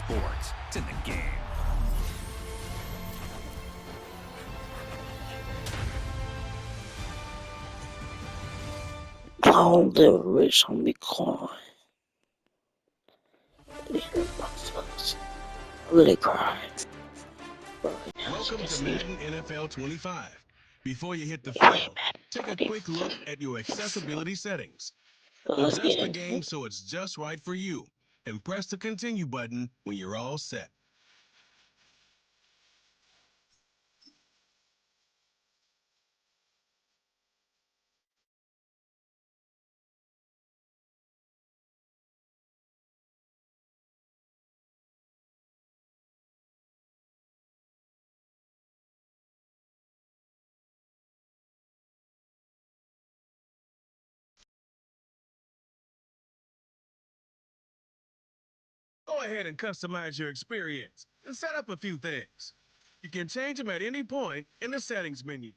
sports. It's in the game. Oh, the rich on Bitcoin. I really cried. Welcome to Madden NFL 25. Before you hit the field, take a quick look at your accessibility settings. So let's Adjust get the game so it's just right for you, and press the continue button when you're all set. Go ahead and customize your experience and set up a few things. You can change them at any point in the settings menu.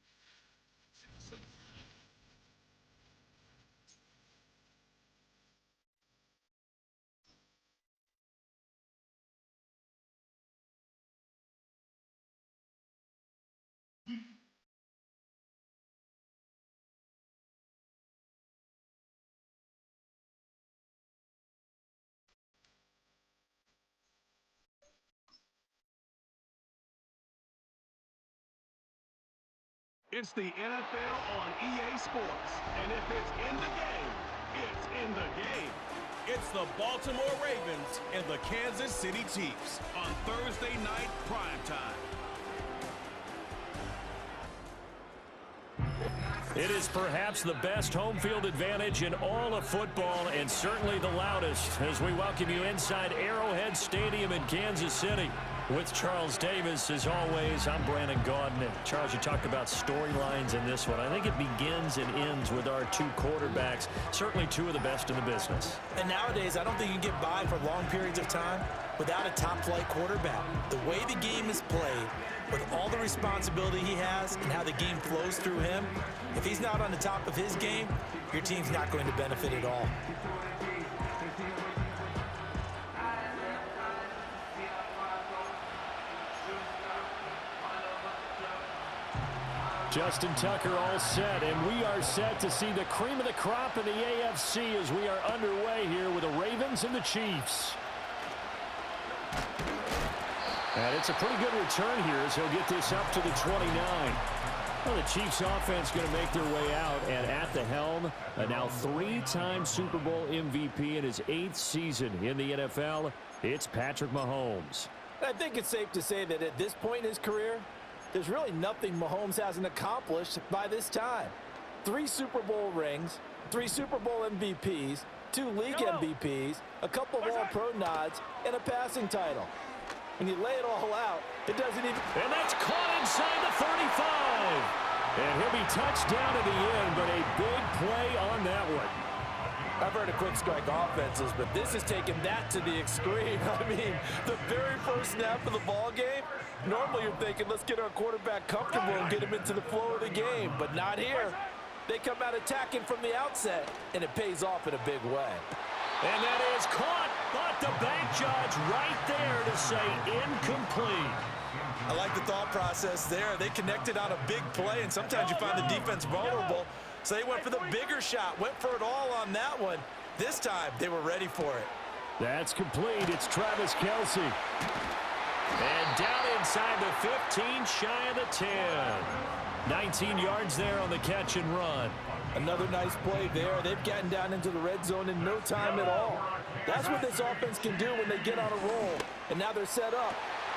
It's the NFL on EA Sports, and if it's in the game, it's in the game. It's the Baltimore Ravens and the Kansas City Chiefs on Thursday night primetime. It is perhaps the best home field advantage in all of football, and certainly the loudest, as we welcome you inside Arrowhead Stadium in Kansas City. With Charles Davis, as always, I'm Brandon Gaudin. And Charles, you talked about storylines in this one. I think it begins and ends with our two quarterbacks, certainly two of the best in the business. And nowadays, I don't think you can get by for long periods of time without a top-flight quarterback. The way the game is played, with all the responsibility he has and how the game flows through him, if he's not on the top of his game, your team's not going to benefit at all. Justin Tucker all set, and we are set to see the cream of the crop in the AFC as we are underway here with the Ravens and the Chiefs. And it's a pretty good return here as he'll get this up to the 29. Well, the Chiefs offense going to make their way out, and at the helm, a now three-time Super Bowl MVP in his 8th season in the NFL, it's Patrick Mahomes. I think it's safe to say that at this point in his career, there's really nothing Mahomes hasn't accomplished by this time. 3 Super Bowl rings, 3 Super Bowl MVPs, 2 league MVPs, a couple of All-Pro nods, and a passing title. When you lay it all out, it doesn't even... And that's caught inside the 35. And he'll be touched down at the end, but a big play on that one. I've heard of quick strike offenses, but this has taken that to the extreme. I mean, the very first snap of the ball game, normally you're thinking, let's get our quarterback comfortable and get him into the flow of the game, but not here. They come out attacking from the outset, and it pays off in a big way. And that is caught, but the bank judge right there to say incomplete. I like the thought process there. They connected on a big play, and sometimes you find the defense vulnerable. So they went for the bigger shot, went for it all on that one. This time, they were ready for it. That's complete. It's Travis Kelce. And down inside the 15, shy of the 10. 19 yards there on the catch and run. Another nice play there. They've gotten down into the red zone in no time at all. That's what this offense can do when they get on a roll. And now they're set up.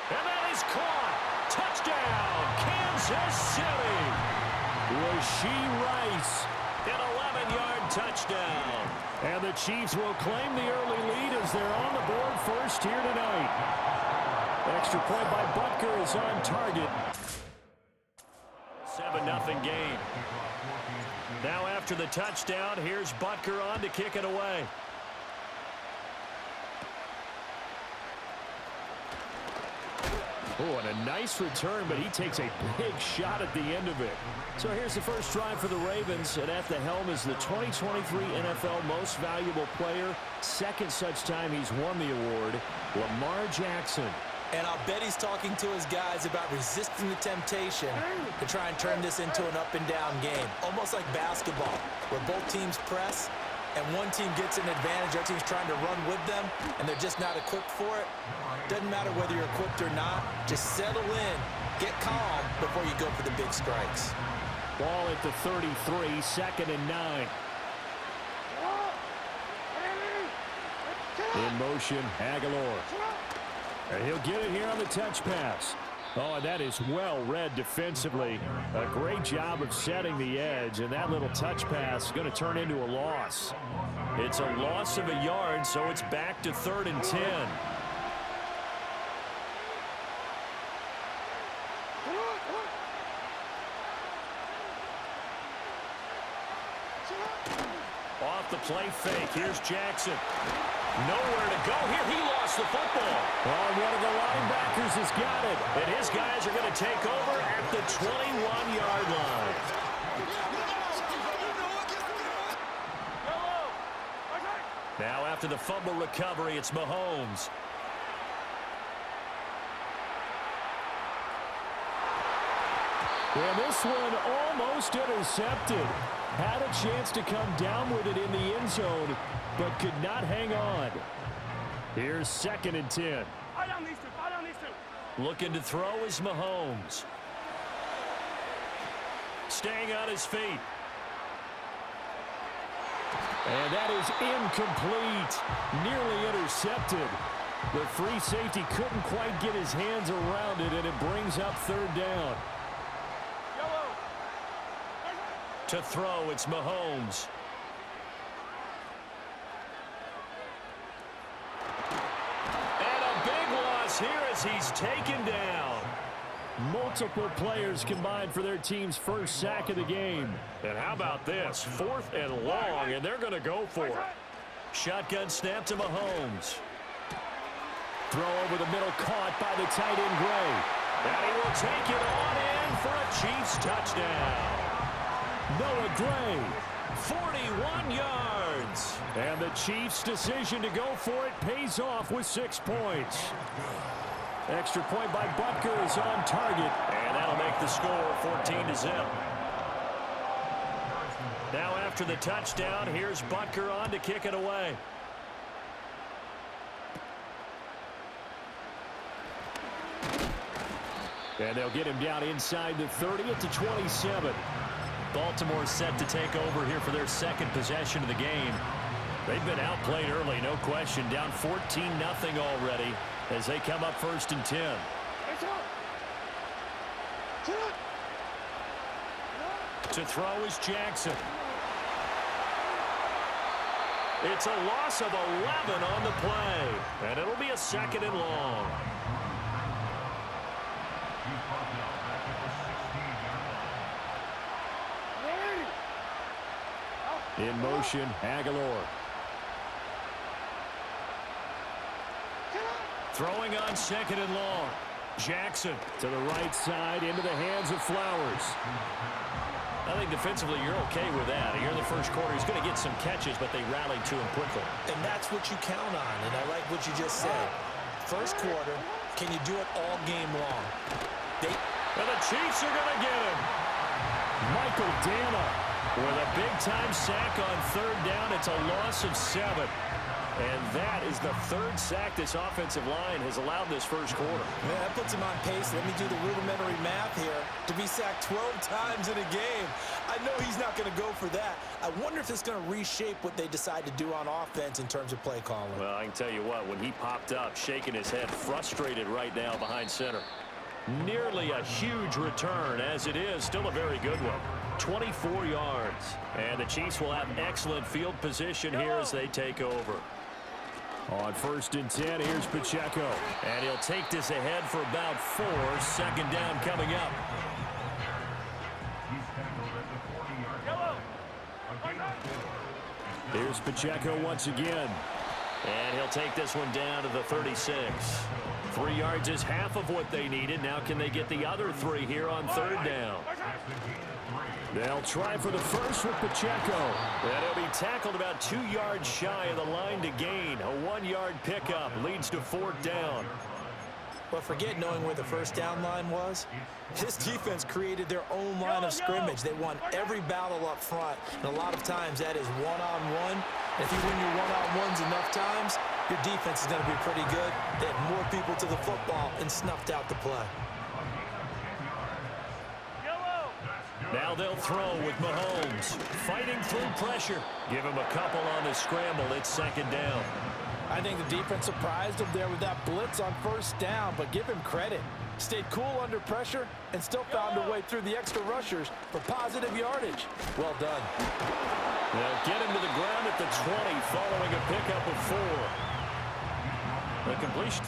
And that is caught. Touchdown, Kansas City. Rashee Rice, an 11-yard touchdown. And the Chiefs will claim the early lead as they're on the board first here tonight. Extra point by Butker is on target. 7-0 game. Now after the touchdown, here's Butker on to kick it away. Oh, and a nice return, but he takes a big shot at the end of it. So here's the first drive for the Ravens, and at the helm is the 2023 NFL Most Valuable Player. Second such time he's won the award, Lamar Jackson. And I'll bet he's talking to his guys about resisting the temptation to try and turn this into an up-and-down game, almost like basketball, where both teams press, and one team gets an advantage, our team's trying to run with them, and they're just not equipped for it. Doesn't matter whether you're equipped or not. Just settle in, get calm before you go for the big strikes. Ball at the 33, 2nd and 9. In motion, Aguilar. And he'll get it here on the touch pass. Oh, and that is well read defensively. A great job of setting the edge, and that little touch pass is going to turn into a loss. It's a loss of a yard, so it's back to 3rd and 10. Off the play fake. Here's Jackson. Nowhere to go here. He lost the football. Well, one of the linebackers has got it. And his guys are going to take over at the 21-yard line. Now after the fumble recovery, it's Mahomes. And this one almost intercepted. Had a chance to come down with it in the end zone, but could not hang on. Here's 2nd and 10. Looking to throw is Mahomes. Staying on his feet. And that is incomplete. Nearly intercepted. The free safety couldn't quite get his hands around it, and it brings up 3rd down. To throw, it's Mahomes. And a big loss here as he's taken down. Multiple players combined for their team's first sack of the game. And how about this? 4th and long, and they're going to go for it. Shotgun snap to Mahomes. Throw over the middle, caught by the tight end Gray. And he will take it on in for a Chiefs touchdown. Noah Gray, 41 yards. And the Chiefs' decision to go for it pays off with 6 points. Extra point by Butker is on target. And that'll make the score 14-0. Now after the touchdown, here's Butker on to kick it away. And they'll get him down inside the 30 at the 27. Baltimore set to take over here for their second possession of the game. They've been outplayed early, no question. Down 14-0 already as they come up 1st and 10. To throw is Jackson. It's a loss of 11 on the play. And it'll be a 2nd and long. In motion, Aguilar. Throwing on 2nd and long. Jackson to the right side into the hands of Flowers. I think defensively you're okay with that. Here in the first quarter, he's going to get some catches, but they rallied to him quickly. And that's what you count on, and I like what you just said. First quarter, can you do it all game long? And the Chiefs are going to get him. Michael Dana with a big-time sack on 3rd down. It's a loss of 7. And that is the 3rd sack this offensive line has allowed this first quarter. Man, that puts him on pace. Let me do the rudimentary math here. To be sacked 12 times in a game. I know he's not going to go for that. I wonder if it's going to reshape what they decide to do on offense in terms of play calling. Well, I can tell you what, when he popped up, shaking his head, frustrated right now behind center. Nearly a huge return, as it is still a very good one. 24 yards. And the Chiefs will have excellent field position here as they take over. On 1st and 10, here's Pacheco. And he'll take this ahead for about 4. 2nd down coming up. Here's Pacheco once again. And he'll take this one down to the 36. 3 yards is half of what they needed. Now can they get the other 3 here on 3rd down? They'll try for the first with Pacheco. And he'll be tackled about 2 yards shy of the line to gain. A 1-yard pickup leads to 4th down. But forget knowing where the first down line was. This defense created their own line of scrimmage. They won every battle up front, and a lot of times that is one-on-one. And if you win your one-on-ones enough times, your defense is going to be pretty good. They had more people to the football and snuffed out the play. Now they'll throw with Mahomes. Fighting through pressure. Give him a couple on the scramble. It's 2nd down. I think the defense surprised him there with that blitz on 1st down, but give him credit. Stayed cool under pressure and still found a way through the extra rushers for positive yardage. Well done. They'll get him to the ground at the 20 following a pickup of 4. The completion.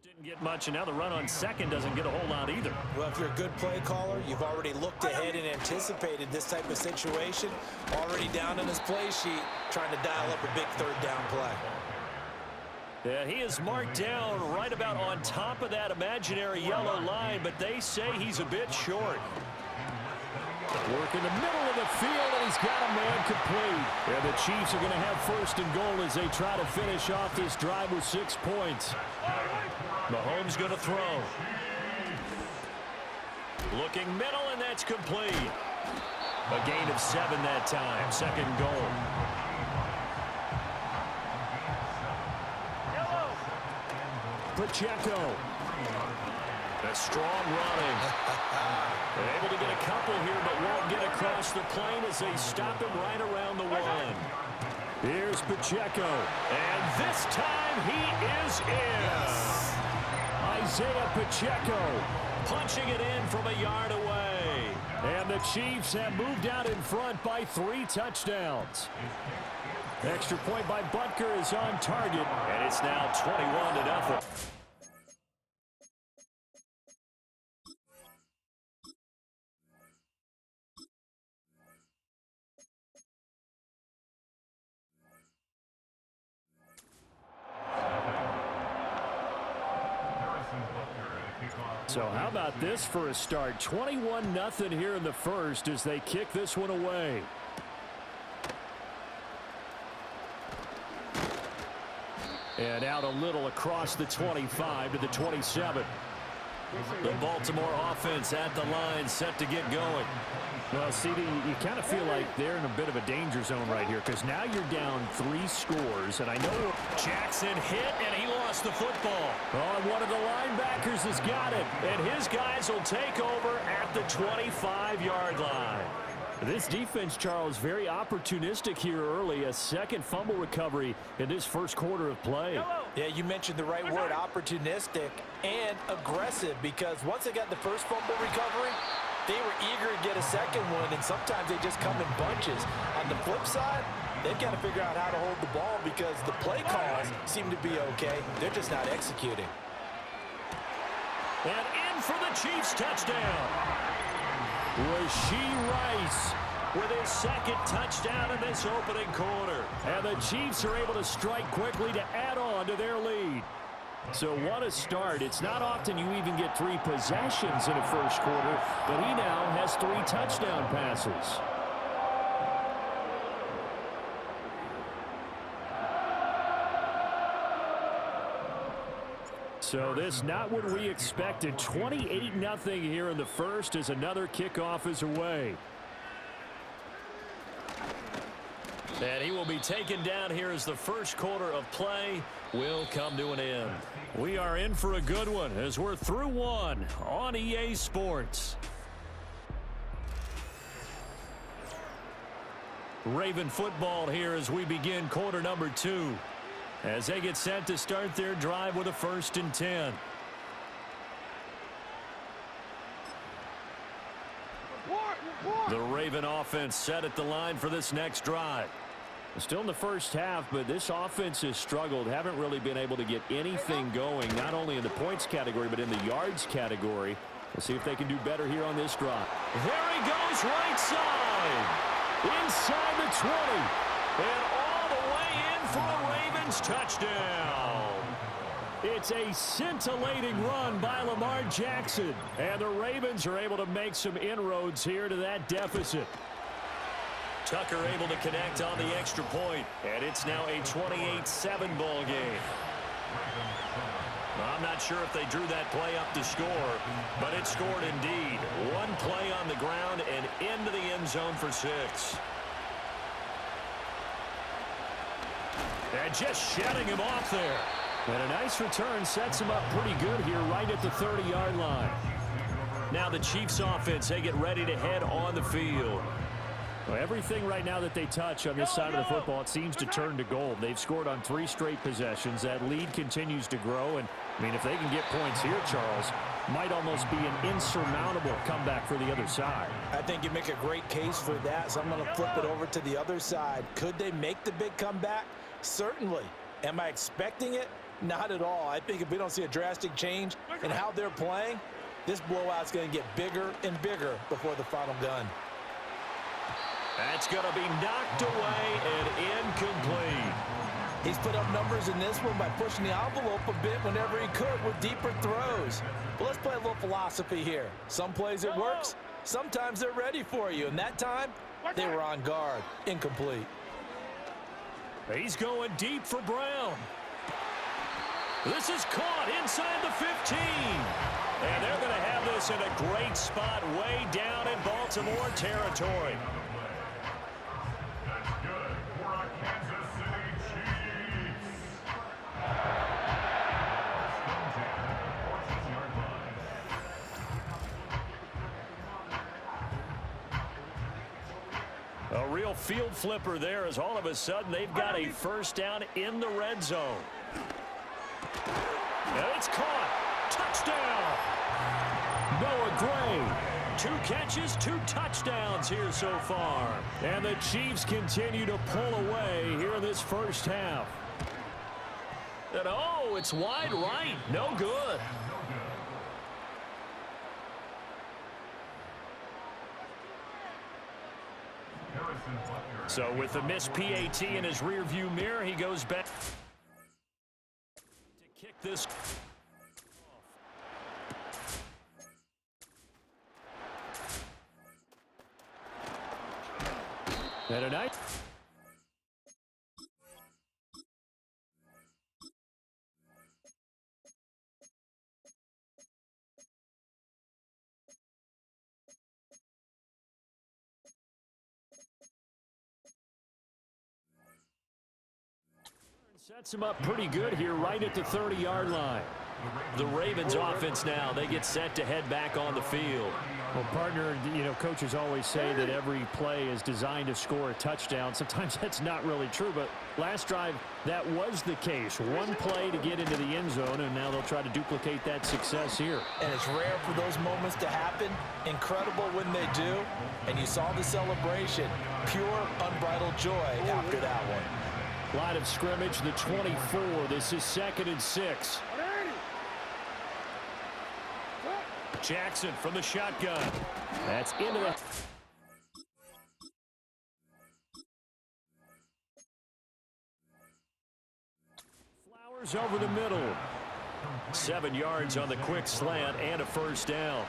Didn't get much, and now the run on 2nd doesn't get a whole lot either. Well, if you're a good play caller, you've already looked ahead and anticipated this type of situation. Already down in his play sheet, trying to dial up a big 3rd down play. Yeah, he is marked down right about on top of that imaginary yellow line, but they say he's a bit short. Work in the middle of the field, and he's got a man complete. And the Chiefs are going to have 1st and goal as they try to finish off this drive with 6 points. Mahomes going to throw. Looking middle, and that's complete. A gain of 7 that time. 2nd goal. Pacheco. That's strong running. They're able to get a couple here, but won't get across the plane as they stop him right around the 1. Here's Pacheco. And this time he is in. Yes. Isaiah Pacheco punching it in from a yard away. And the Chiefs have moved out in front by 3 touchdowns. Extra point by Butker is on target, and it's now 21-0. So how about this for a start? 21-0 here in the first as they kick this one away. And out a little across the 25 to the 27. The Baltimore offense at the line set to get going. Well, CD, you kind of feel like they're in a bit of a danger zone right here because now you're down 3 scores, and I know Jackson hit, and he lost the football. Oh, and one of the linebackers has got it, and his guys will take over at the 25-yard line. This defense, Charles, very opportunistic here early. A 2nd fumble recovery in this first quarter of play. Yeah, you mentioned the right word, opportunistic and aggressive, because once they got the first fumble recovery, they were eager to get a 2nd one, and sometimes they just come in bunches. On the flip side, they've got to figure out how to hold the ball because the play calls seem to be okay. They're just not executing. And in for the Chiefs touchdown. Rashee Rice with his 2nd touchdown in this opening quarter. And the Chiefs are able to strike quickly to add on to their lead. So what a start. It's not often you even get 3 possessions in a first quarter, but he now has 3 touchdown passes. So this not what we expected. 28-0 here in the first as another kickoff is away. And he will be taken down here as the first quarter of play will come to an end. We are in for a good one as we're through one on EA Sports. Raven football here as we begin quarter number 2. As they get set to start their drive with a 1st and 10. The Raven offense set at the line for this next drive. Still in the first half, but this offense has struggled. Haven't really been able to get anything going, not only in the points category, but in the yards category. We'll see if they can do better here on this drive. There he goes, right side. Inside the 20. And all the way in for a Ravens touchdown. It's a scintillating run by Lamar Jackson. And the Ravens are able to make some inroads here to that deficit. Tucker able to connect on the extra point, and it's now a 28-7 ball game. I'm not sure if they drew that play up to score, but it scored indeed. One play on the ground and into the end zone for 6. And just shedding him off there. And a nice return sets him up pretty good here right at the 30-yard line. Now the Chiefs offense, they get ready to head on the field. Well, everything right now that they touch on this side of the football, it seems to turn to gold. They've scored on 3 straight possessions. That lead continues to grow. And, I mean, if they can get points here, Charles, might almost be an insurmountable comeback for the other side. I think you make a great case for that, so I'm going to flip it over to the other side. Could they make the big comeback? Certainly. Am I expecting it? Not at all. I think if we don't see a drastic change in how they're playing, this blowout's going to get bigger and bigger before the final gun. That's going to be knocked away and incomplete. He's put up numbers in this one by pushing the envelope a bit whenever he could with deeper throws. But let's play a little philosophy here. Some plays it works, sometimes they're ready for you. And that time, they were on guard. Incomplete. He's going deep for Brown. This is caught inside the 15. And they're going to have this in a great spot way down in Baltimore territory. A real field flipper there as all of a sudden they've got a first down in the red zone. And it's caught. Touchdown. Noah Gray. 2 catches, 2 touchdowns here so far. And the Chiefs continue to pull away here in this first half. And oh, it's wide right. No good. So with the missed PAT in his rearview mirror, he goes back to kick this. And a night. Sets him up pretty good here right at the 30-yard line. The Ravens offense now, they get set to head back on the field. Well, partner, you know, coaches always say that every play is designed to score a touchdown. Sometimes that's not really true, but last drive, that was the case. One play to get into the end zone, and now they'll try to duplicate that success here. And it's rare for those moments to happen. Incredible when they do. And you saw the celebration. Pure, unbridled joy after that one. Line of scrimmage, the 24. This is 2nd and 6. Jackson from the shotgun. That's into the... Flowers over the middle. 7 yards on the quick slant and a first down.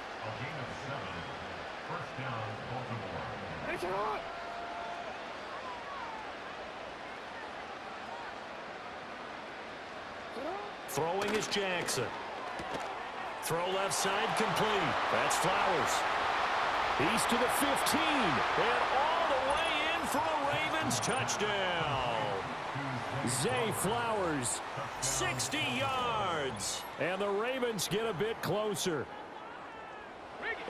Throwing is Jackson. Throw left side complete. That's Flowers. He's to the 15. And all the way in for a Ravens Ravens touchdown. Zay Flowers, 60 yards. And the Ravens get a bit closer.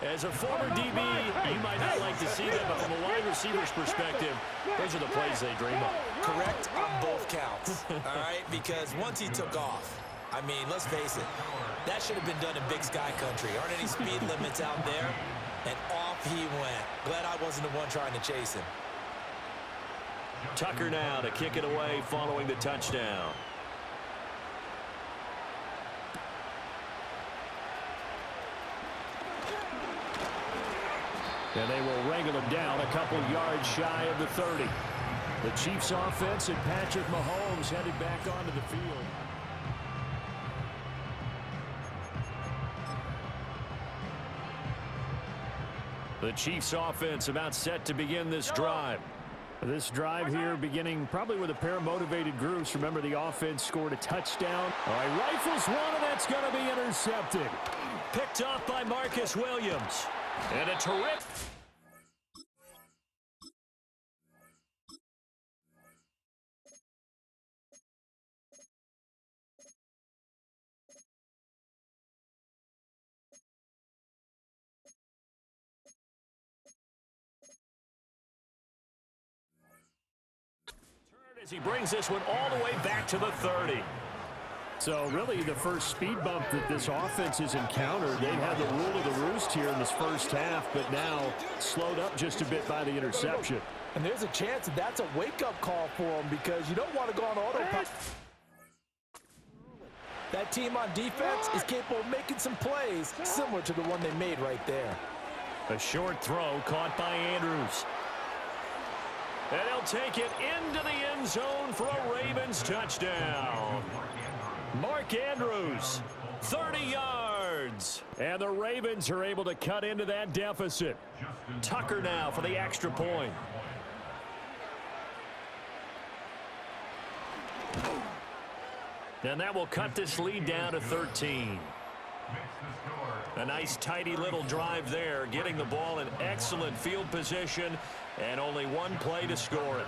As a former DB, you might not like to see that, but from a wide receiver's perspective, those are the plays they dream of. Correct on both counts, all right? Because once he took off, I mean, let's face it, that should have been done in Big Sky Country. Aren't any speed limits out there? And off he went. Glad I wasn't the one trying to chase him. Tucker now to kick it away following the touchdown. And they will wrangle him down a couple yards shy of the 30. The Chiefs offense and Patrick Mahomes headed back onto the field. The Chiefs offense about set to begin this drive. This drive here beginning probably with a pair of motivated groups. Remember, the offense scored a touchdown. All right, rifles one, and that's going to be intercepted. Picked off by Marcus Williams. And a terrific... as he brings this one all the way back to the 30. So really the first speed bump that this offense has encountered. They've had the rule of the roost here in this first half, but now slowed up just a bit by the interception. And there's a chance that that's a wake-up call for them because you don't want to go on autopilot. That team on defense is capable of making some plays similar to the one they made right there. A short throw caught by Andrews. And he'll take it into the end zone for a Ravens touchdown. Mark Andrews, 30 yards. And the Ravens are able to cut into that deficit. Tucker now for the extra point. And that will cut this lead down to 13. A nice tidy little drive there, getting the ball in excellent field position, and only one play to score it.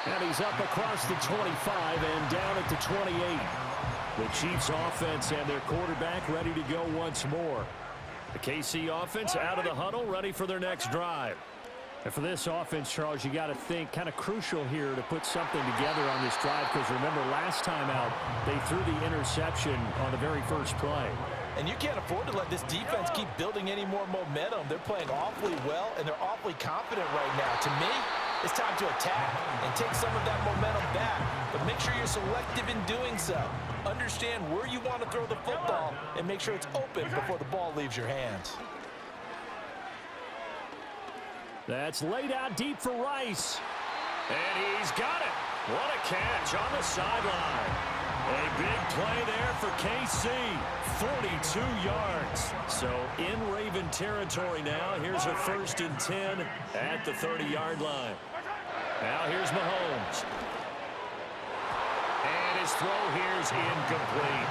And he's up across the 25 and down at the 28. The Chiefs offense and their quarterback ready to go once more. The KC offense out of the huddle, ready for their next drive. And for this offense, Charles, you got to think kind of crucial here to put something together on this drive, because remember last time out they threw the interception on the very first play. And you can't afford to let this defense keep building any more momentum. They're playing awfully well, and they're awfully confident right now. To me, it's time to attack and take some of that momentum back. But make sure you're selective in doing so. Understand where you want to throw the football and make sure it's open before the ball leaves your hands. That's laid out deep for Rice. And he's got it. What a catch on the sideline. A big play there for KC. 42 yards. So in Raven territory now. Here's a 1st and 10 at the 30-yard line. Now here's Mahomes. And his throw here's incomplete.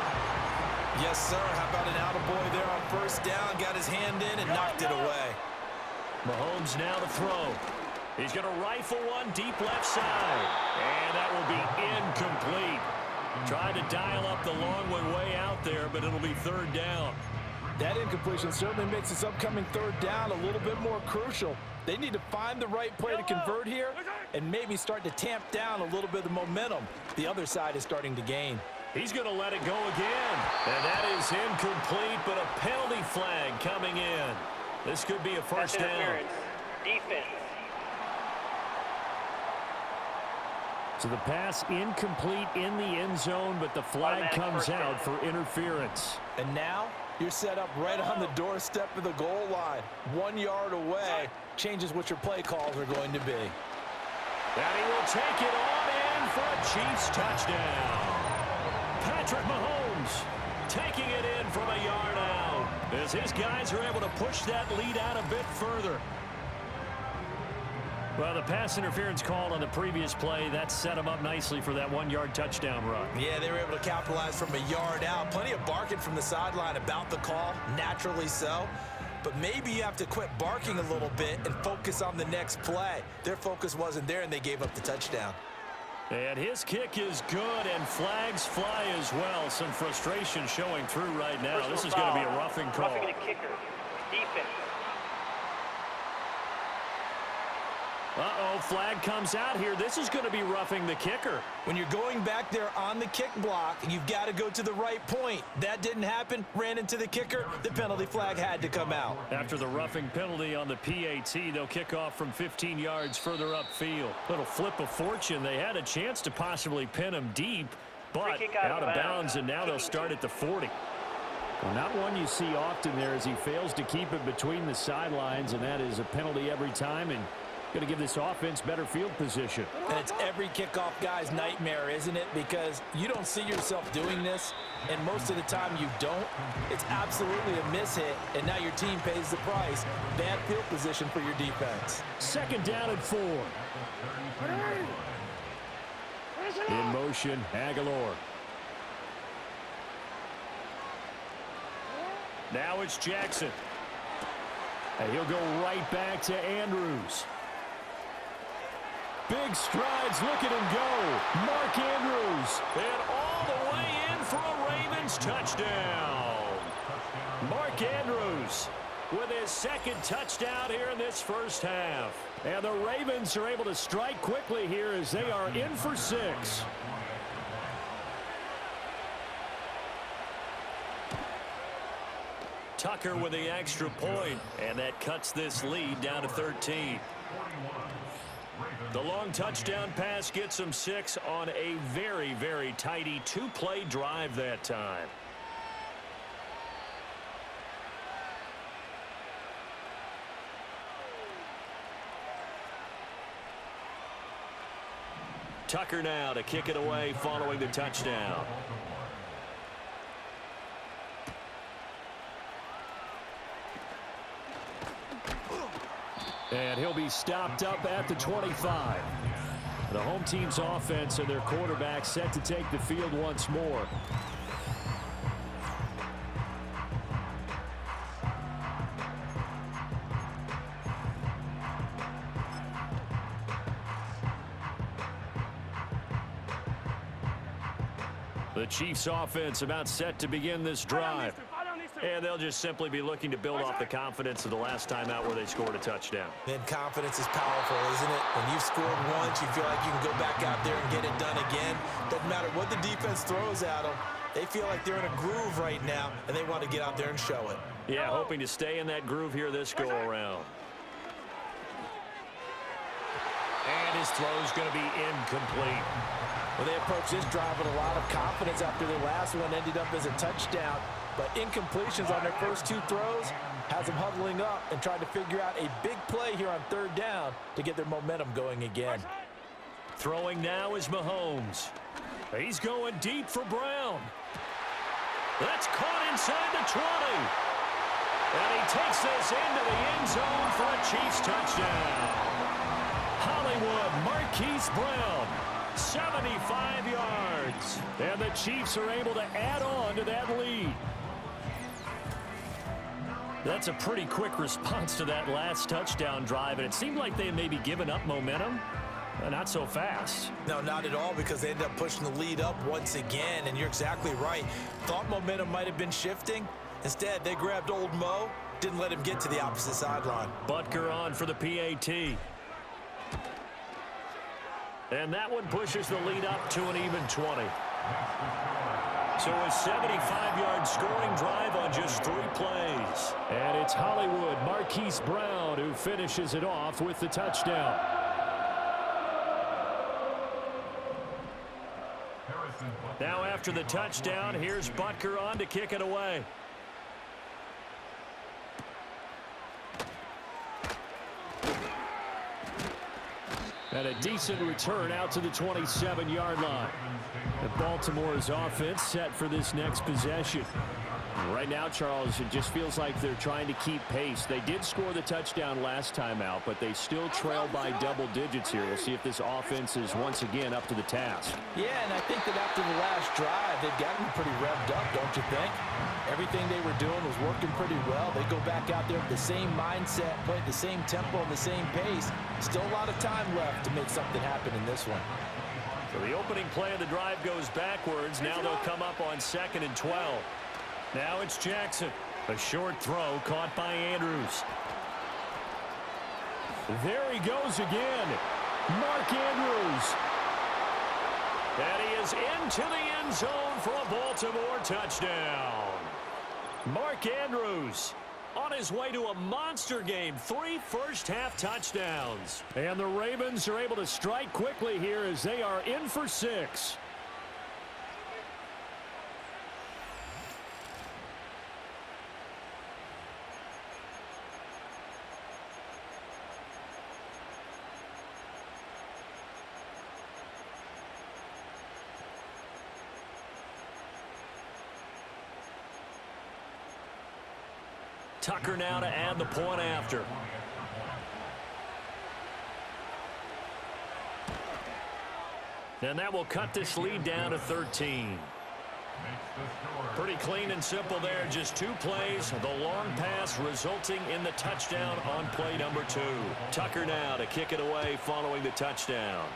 Yes, sir. How about an attaboy there on 1st down? Got his hand in and knocked it away. Mahomes now to throw. He's going to rifle one deep left side. And that will be incomplete. Tried to dial up the long way out there, but it'll be 3rd down. That incompletion certainly makes this upcoming 3rd down a little bit more crucial. They need to find the right play to convert here and maybe start to tamp down a little bit of the momentum the other side is starting to gain. He's going to let it go again. And that is incomplete, but a penalty flag coming in. This could be a 1st down. Defense. So the pass incomplete in the end zone, but the flag comes out for interference. And now you're set up right on the doorstep of the goal line. 1 yard away changes what your play calls are going to be. And he will take it on in for a Chiefs touchdown. Patrick Mahomes taking it in from a yard out as his guys are able to push that lead out a bit further. Well, the pass interference called on the previous play, that set him up nicely for that 1-yard touchdown run. Yeah, they were able to capitalize from a yard out. Plenty of barking from the sideline about the call, naturally so. But maybe you have to quit barking a little bit and focus on the next play. Their focus wasn't there, and they gave up the touchdown. And his kick is good, and flags fly as well. Some frustration showing through right now. This is going to be a roughing call. Roughing a kicker. Defense. Uh-oh, flag comes out here. This is going to be roughing the kicker. When you're going back there on the kick block, you've got to go to the right point. That didn't happen. Ran into the kicker. The penalty flag had to come out. After the roughing penalty on the PAT, they'll kick off from 15 yards further upfield. Little flip of fortune. They had a chance to possibly pin him deep, but out of bounds, and now they'll start at the 40. Well, not one you see often there as he fails to keep it between the sidelines, and that is a penalty every time, and going to give this offense better field position. And it's every kickoff guy's nightmare, isn't it? Because you don't see yourself doing this, and most of the time you don't. It's absolutely a miss hit, and now your team pays the price. Bad field position for your defense. Second down and 4. In motion, Aguilar. Now it's Jackson. And he'll go right back to Andrews. Big strides, look at him go. Mark Andrews. And all the way in for a Ravens touchdown. Mark Andrews with his second touchdown here in this first half. And the Ravens are able to strike quickly here as they are in for 6. Tucker with the extra point, and that cuts this lead down to 13. The long touchdown pass gets them 6 on a very, very tidy 2-play drive that time. Tucker now to kick it away following the touchdown. And he'll be stopped up at the 25. The home team's offense and their quarterback set to take the field once more. The Chiefs offense about set to begin this drive. And they'll just simply be looking to build off the confidence of the last time out where they scored a touchdown. Then confidence is powerful, isn't it? When you've scored once, you feel like you can go back out there and get it done again. Doesn't matter what the defense throws at them. They feel like they're in a groove right now, and they want to get out there and show it. Yeah, hoping to stay in that groove here this go-around. And his throw's going to be incomplete. Well, they approached this drive with a lot of confidence after their last one ended up as a touchdown. But incompletions on their first 2 throws has them huddling up and trying to figure out a big play here on 3rd down to get their momentum going again. Throwing now is Mahomes. He's going deep for Brown. That's caught inside the 20. And he takes this into the end zone for a Chiefs touchdown. Hollywood Marquise Brown, 75 yards. And the Chiefs are able to add on to that lead. That's a pretty quick response to that last touchdown drive, and it seemed like they had maybe given up momentum. Not so fast. No, not at all, because they ended up pushing the lead up once again, and you're exactly right. Thought momentum might have been shifting. Instead, they grabbed old Mo, didn't let him get to the opposite sideline. Butker on for the PAT. And that one pushes the lead up to an even 20. So a 75-yard scoring drive on just 3 plays. And it's Hollywood Marquise Brown who finishes it off with the touchdown. Now after the touchdown, here's Butker on to kick it away. And a decent return out to the 27-yard line. And Baltimore's offense set for this next possession. Right now, Charles, it just feels like they're trying to keep pace. They did score the touchdown last time out, but they still trail by double digits here. We'll see if this offense is once again up to the task. Yeah, and I think that after the last drive, they've gotten pretty revved up, don't you think? Everything they were doing was working pretty well. They go back out there with the same mindset, play at the same tempo and the same pace. Still a lot of time left to make something happen in this one. So the opening play of the drive goes backwards. Now they'll come up on 2nd and 12. Now it's Jackson. A short throw caught by Andrews. There he goes again. Mark Andrews. And he is into the end zone for a Baltimore touchdown. Mark Andrews on his way to a monster game. 3 first-half touchdowns. And the Ravens are able to strike quickly here as they are in for 6. Tucker now to add the point after. And that will cut this lead down to 13. Pretty clean and simple there. Just 2 plays. The long pass resulting in the touchdown on play number 2. Tucker now to kick it away following the touchdown.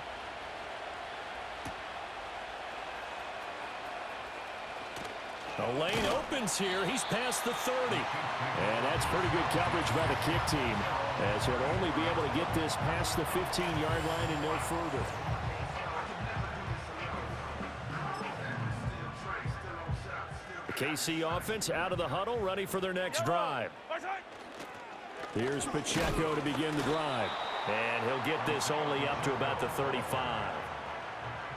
The lane opens here. He's past the 30. And that's pretty good coverage by the kick team, as he'll only be able to get this past the 15-yard line and no further. The KC offense out of the huddle, ready for their next drive. Here's Pacheco to begin the drive. And he'll get this only up to about the 35.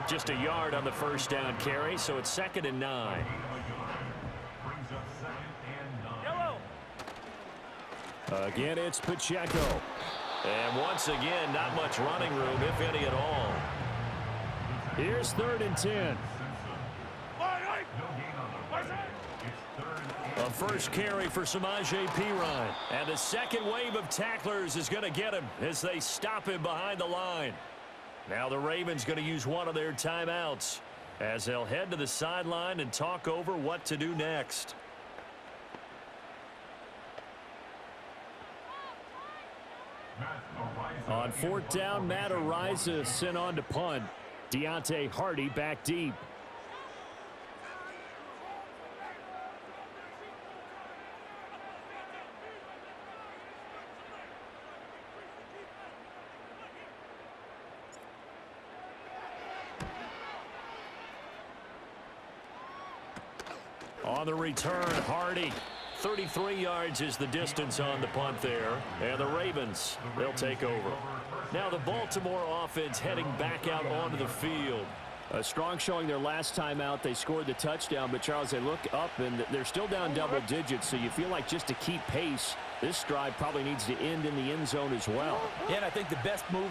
Just a yard on the first down carry, so it's 2nd and 9. Again, it's Pacheco. And once again, not much running room, if any at all. Here's 3rd and 10. A first carry for Samaje Perine. And the second wave of tacklers is going to get him as they stop him behind the line. Now the Ravens going to use one of their timeouts as they'll head to the sideline and talk over what to do next. On 4th down, Matt Araiza sent on to punt. Deontay Hardy back deep. On the return, Hardy. 33 yards is the distance on the punt there. And the Ravens, they'll take over. Now the Baltimore offense heading back out onto the field. A strong showing their last time out. They scored the touchdown, but Charles, they look up and they're still down double digits, so you feel like just to keep pace, this drive probably needs to end in the end zone as well. Yeah, and I think the best move for